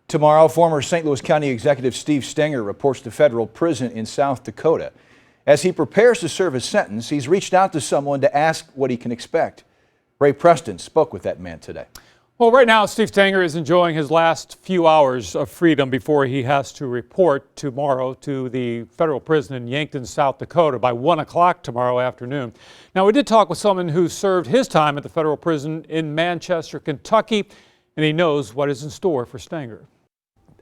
Tomorrow, former St. Louis County Executive Steve Stenger reports to federal prison in South Dakota. As he prepares to serve his sentence, he's reached out to someone to ask what he can expect. Ray Preston spoke with that man today. Well, right now, Steve Stenger is enjoying his last few hours of freedom before he has to report tomorrow to the federal prison in Yankton, South Dakota by 1 o'clock tomorrow afternoon. Now, we did talk with someone who served his time at the federal prison in Manchester, Kentucky, and he knows what is in store for Stenger.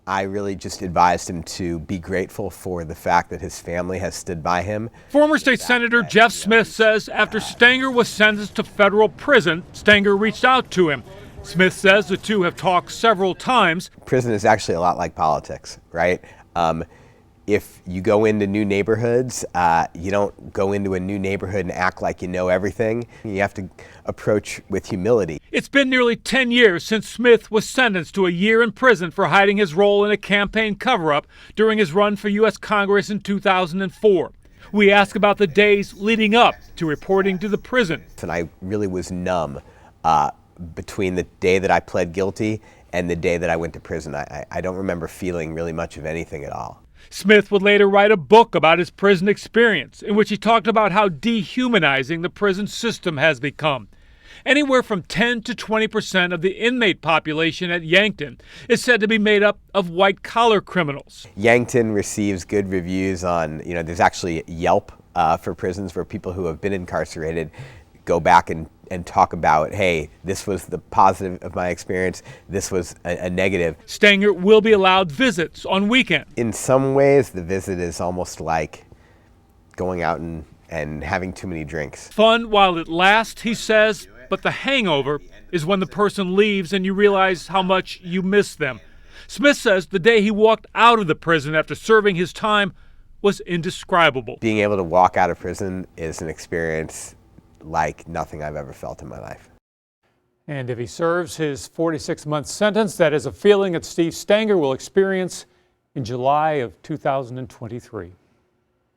I really just advised him to be grateful for the fact that his family has stood by him. Former State Senator Jeff Smith says after Stenger was sentenced to federal prison, Stenger reached out to him. Smith says the two have talked several times. Prison is actually a lot like politics, right? If you go into new neighborhoods, you don't go into a new neighborhood and act like you know everything. You have to approach with humility. It's been nearly 10 years since Smith was sentenced to a year in prison for hiding his role in a campaign cover-up during his run for U.S. Congress in 2004. We ask about the days leading up to reporting to the prison. And I really was numb between the day that I pled guilty and the day that I went to prison. I don't remember feeling really much of anything at all. Smith would later write a book about his prison experience, in which he talked about how dehumanizing the prison system has become. Anywhere from 10 to 20% of the inmate population at Yankton is said to be made up of white-collar criminals. Yankton receives good reviews on, there's actually Yelp for prisons where people who have been incarcerated go back and talk about, hey, this was the positive of my experience, this was a negative. Stenger will be allowed visits on weekends. In some ways, the visit is almost like going out and having too many drinks. Fun while it lasts, he says, but the hangover is when the person leaves and you realize how much you miss them. Smith says the day he walked out of the prison after serving his time was indescribable. Being able to walk out of prison is an experience like nothing I've ever felt in my life. And if he serves his 46-month sentence, that is a feeling that Steve Stenger will experience in July of 2023.